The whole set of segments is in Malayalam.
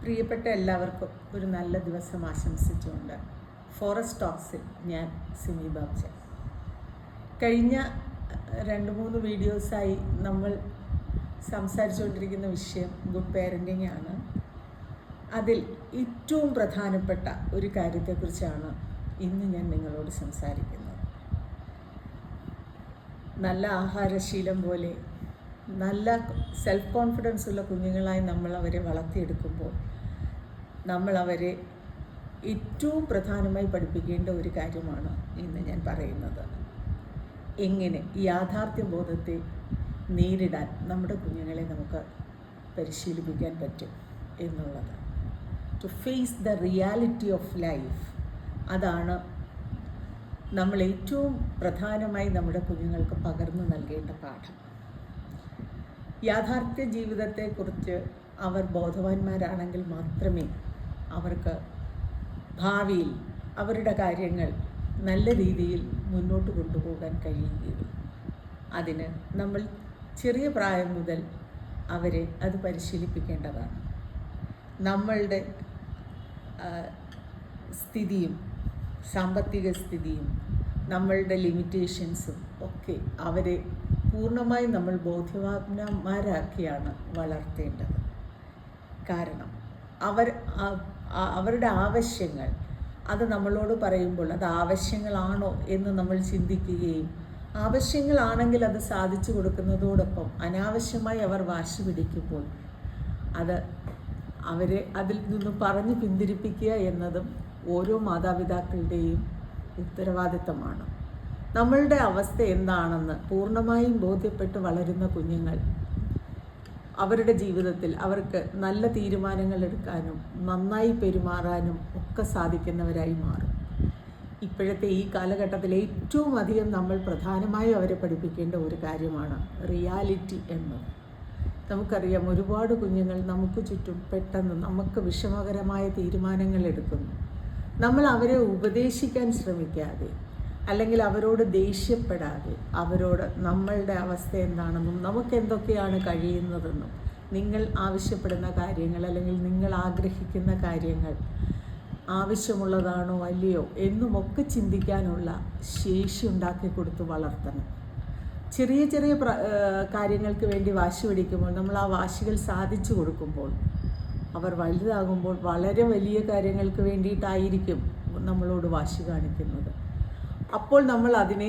പ്രിയപ്പെട്ട എല്ലാവർക്കും ഒരു നല്ല ദിവസം ആശംസിച്ചുകൊണ്ട് ഫോറസ്റ്റ് ടോക്സിൽ ഞാൻ സിമി ബാബ്ജ. കഴിഞ്ഞ 2-3 വീഡിയോസായി നമ്മൾ സംസാരിച്ചുകൊണ്ടിരിക്കുന്ന വിഷയം ഗുഡ് പേരൻറ്റിങ് ആണ്. അതിൽ ഏറ്റവും പ്രധാനപ്പെട്ട ഒരു കാര്യത്തെക്കുറിച്ചാണ് ഇന്ന് ഞാൻ നിങ്ങളോട് സംസാരിക്കുന്നത്. നല്ല ആഹാരശീലം പോലെ നല്ല സെൽഫ് കോൺഫിഡൻസ് ഉള്ള കുഞ്ഞുങ്ങളായി നമ്മൾ അവരെ വളർത്തിയെടുക്കുമ്പോൾ നമ്മൾ അവരെ ഏറ്റവും പ്രധാനമായി പഠിപ്പിക്കേണ്ട ഒരു കാര്യമാണ് ഇന്ന് ഞാൻ പറയുന്നത്. എങ്ങനെ യാഥാർത്ഥ്യ ബോധത്തെ നേരിടാൻ നമ്മുടെ കുഞ്ഞുങ്ങളെ നമുക്ക് പരിശീലിപ്പിക്കാൻ പറ്റും എന്നുള്ളത്. To face the reality of life, അതാണ് നമ്മൾ ഏറ്റവും പ്രധാനമായി നമ്മുടെ കുഞ്ഞുങ്ങൾക്ക് പകർന്നു നൽകേണ്ട പാഠം. യാഥാർത്ഥ്യ ജീവിതത്തെക്കുറിച്ച് അവർ ബോധവാന്മാരാണെങ്കിൽ മാത്രമേ അവർക്ക് ഭാവിയിൽ അവരുടെ കാര്യങ്ങൾ നല്ല രീതിയിൽ മുന്നോട്ട് കൊണ്ടുപോകാൻ കഴിയുകയുള്ളൂ. അതിന് നമ്മൾ ചെറിയ പ്രായം മുതൽ അവരെ അത് പരിശീലിപ്പിക്കേണ്ടതാണ്. നമ്മളുടെ സ്ഥിതിയും സാമ്പത്തിക സ്ഥിതിയും നമ്മളുടെ ലിമിറ്റേഷൻസും ഒക്കെ അവരെ പൂർണ്ണമായും നമ്മൾ ബോധ്യവാന്മാരാക്കിയാണ് വളർത്തേണ്ടത്. കാരണം അവരുടെ ആവശ്യങ്ങൾ അത് നമ്മളോട് പറയുമ്പോൾ അത് ആവശ്യങ്ങളാണോ എന്ന് നമ്മൾ ചിന്തിക്കുകയും ആവശ്യങ്ങളാണെങ്കിൽ അത് സാധിച്ചു കൊടുക്കുന്നതോടൊപ്പം അനാവശ്യമായി അവർ വാശി പിടിക്കുമ്പോൾ അത് അവരെ അതിൽ നിന്നും പറഞ്ഞു പിന്തിരിപ്പിക്കുക എന്നതും ഓരോ മാതാപിതാക്കളുടെയും ഉത്തരവാദിത്തമാണ്. നമ്മളുടെ അവസ്ഥ എന്താണെന്ന് പൂർണ്ണമായും ബോധ്യപ്പെട്ട് വളരുന്ന കുഞ്ഞുങ്ങൾ അവരുടെ ജീവിതത്തിൽ അവർക്ക് നല്ല തീരുമാനങ്ങൾ എടുക്കാനും നന്നായി പെരുമാറാനും ഒക്കെ സാധിക്കുന്നവരായി മാറും. ഇപ്പോഴത്തെ ഈ കാലഘട്ടത്തിൽ ഏറ്റവും അധികം നമ്മൾ പ്രധാനമായും അവരെ പഠിപ്പിക്കേണ്ട ഒരു കാര്യമാണ് റിയാലിറ്റി എന്നത്. നമുക്കറിയാം, ഒരുപാട് കുഞ്ഞുങ്ങൾ നമുക്ക് ചുറ്റും പെട്ടെന്ന് നമുക്ക് വിഷമകരമായ തീരുമാനങ്ങൾ എടുക്കുന്നു. നമ്മൾ അവരെ ഉപദേശിക്കാൻ ശ്രമിക്കാതെ അല്ലെങ്കിൽ അവരോട് ദേഷ്യപ്പെടാതെ അവരോട് നമ്മളുടെ അവസ്ഥ എന്താണെന്നും നമുക്ക് എന്തൊക്കെയാണ് കഴിയുന്നതെന്നും നിങ്ങൾ ആവശ്യപ്പെടുന്ന കാര്യങ്ങൾ അല്ലെങ്കിൽ നിങ്ങൾ ആഗ്രഹിക്കുന്ന കാര്യങ്ങൾ ആവശ്യമുള്ളതാണോ അല്ലയോ എന്നുമൊക്കെ ചിന്തിക്കാനുള്ള ശേഷി ഉണ്ടാക്കി കൊടുത്ത് വളർത്തണം. ചെറിയ ചെറിയ കാര്യങ്ങൾക്ക് വേണ്ടി വാശി പിടിക്കുമ്പോൾ നമ്മൾ ആ വാശികൾ സാധിച്ചു കൊടുക്കുമ്പോൾ അവർ വലുതാകുമ്പോൾ വളരെ വലിയ കാര്യങ്ങൾക്ക് വേണ്ടിയിട്ടായിരിക്കും നമ്മളോട് വാശി കാണിക്കുന്നത്. അപ്പോൾ നമ്മൾ അതിനെ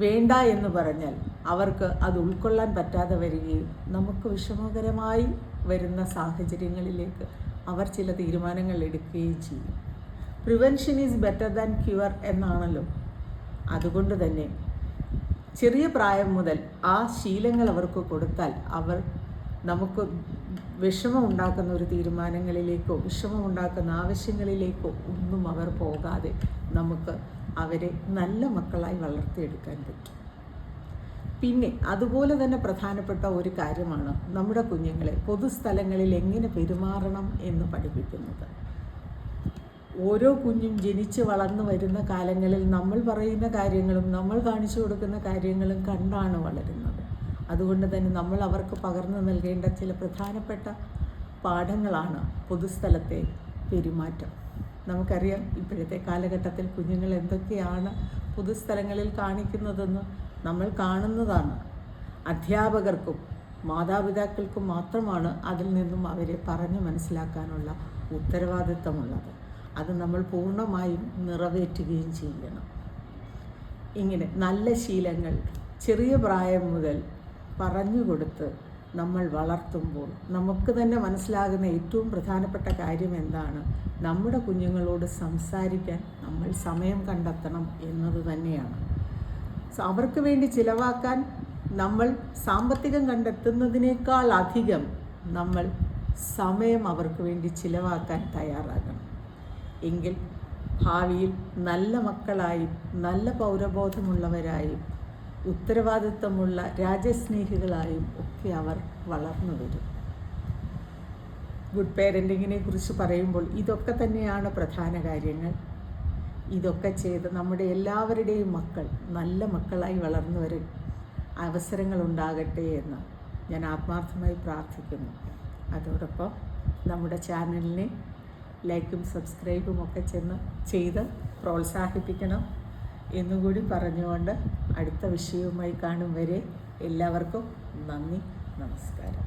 വേണ്ട എന്ന് പറഞ്ഞാൽ അവർക്ക് അത് ഉൾക്കൊള്ളാൻ പറ്റാതെ വരികയും നമുക്ക് വിഷമകരമായി വരുന്ന സാഹചര്യങ്ങളിലേക്ക് അവർ ചില തീരുമാനങ്ങൾ എടുക്കുകയും ചെയ്യും. Prevention is better than cure എന്നാണല്ലോ. അതുകൊണ്ട് തന്നെ ചെറിയ പ്രായം മുതൽ ആ ശീലങ്ങൾ അവർക്ക് കൊടുത്താൽ അവർ നമുക്ക് വിഷമമുണ്ടാക്കുന്ന ഒരു തീരുമാനങ്ങളിലേക്കോ വിഷമമുണ്ടാക്കുന്ന ആവശ്യങ്ങളിലേക്കോ ഒന്നും അവർ പോകാതെ നമുക്ക് അവരെ നല്ല മക്കളായി വളർത്തിയെടുക്കാൻ പറ്റും. പിന്നെ അതുപോലെ തന്നെ പ്രധാനപ്പെട്ട ഒരു കാര്യമാണ് നമ്മുടെ കുഞ്ഞുങ്ങളെ പൊതുസ്ഥലങ്ങളിൽ എങ്ങനെ പെരുമാറണം എന്ന് പഠിപ്പിക്കുന്നത്. ഓരോ കുഞ്ഞും ജനിച്ച് വളർന്നു വരുന്ന കാലങ്ങളിൽ നമ്മൾ പറയുന്ന കാര്യങ്ങളും നമ്മൾ കാണിച്ചു കൊടുക്കുന്ന കാര്യങ്ങളും കണ്ടാണ് വളരുന്നത്. അതുകൊണ്ട് തന്നെ നമ്മൾ അവർക്ക് പകർന്നു നൽകേണ്ട ചില പ്രധാനപ്പെട്ട പാഠങ്ങളാണ് പൊതുസ്ഥലത്തെ പെരുമാറ്റം. നമുക്കറിയാം, ഇപ്പോഴത്തെ കാലഘട്ടത്തിൽ കുഞ്ഞുങ്ങൾ എന്തൊക്കെയാണ് പൊതുസ്ഥലങ്ങളിൽ കാണിക്കുന്നതെന്ന് നമ്മൾ കാണുന്നതാണ്. അധ്യാപകർക്കും മാതാപിതാക്കൾക്കും മാത്രമാണ് അതിൽ നിന്നും അവരെ പറഞ്ഞു മനസ്സിലാക്കാനുള്ള ഉത്തരവാദിത്തമുള്ളത്. അത് നമ്മൾ പൂർണ്ണമായും നിറവേറ്റുകയും ചെയ്യണം. ഇങ്ങനെ നല്ല ശീലങ്ങൾ ചെറിയ പ്രായം മുതൽ പറഞ്ഞുകൊടുത്ത് നമ്മൾ വളർത്തുമ്പോൾ നമുക്ക് തന്നെ മനസ്സിലാകുന്ന ഏറ്റവും പ്രധാനപ്പെട്ട കാര്യം എന്താണ്? നമ്മുടെ കുഞ്ഞുങ്ങളോട് സംസാരിക്കാൻ നമ്മൾ സമയം കണ്ടെത്തണം എന്നത് തന്നെയാണ്. അവർക്ക് വേണ്ടി ചിലവാക്കാൻ നമ്മൾ സാമ്പത്തികം കണ്ടെത്തുന്നതിനേക്കാൾ അധികം നമ്മൾ സമയം അവർക്ക് വേണ്ടി ചിലവാക്കാൻ തയ്യാറാകണം. എങ്കിൽ ഭാവിയിൽ നല്ല മക്കളായും നല്ല പൗരബോധമുള്ളവരായും ഉത്തരവാദിത്തമുള്ള രാജ്യസ്നേഹികളായും ഒക്കെ അവർ വളർന്നു വരും. ഗുഡ് പേരൻറ്റിങ്ങിനെ കുറിച്ച് പറയുമ്പോൾ ഇതൊക്കെ തന്നെയാണ് പ്രധാന കാര്യങ്ങൾ. ഇതൊക്കെ ചെയ്ത് നമ്മുടെ എല്ലാവരുടെയും മക്കൾ നല്ല മക്കളായി വളർന്നു വരാൻ അവസരങ്ങളുണ്ടാകട്ടെ എന്ന് ഞാൻ ആത്മാർത്ഥമായി പ്രാർത്ഥിക്കുന്നു. അതോടൊപ്പം നമ്മുടെ ചാനലിനെ ലൈക്കും സബ്സ്ക്രൈബും ഒക്കെ ചെയ്ത് പ്രോത്സാഹിപ്പിക്കണം എന്നുകൂടി പറഞ്ഞുകൊണ്ട് അടുത്ത വിഷയവുമായി കാണും വരെ എല്ലാവർക്കും നന്ദി, നമസ്കാരം.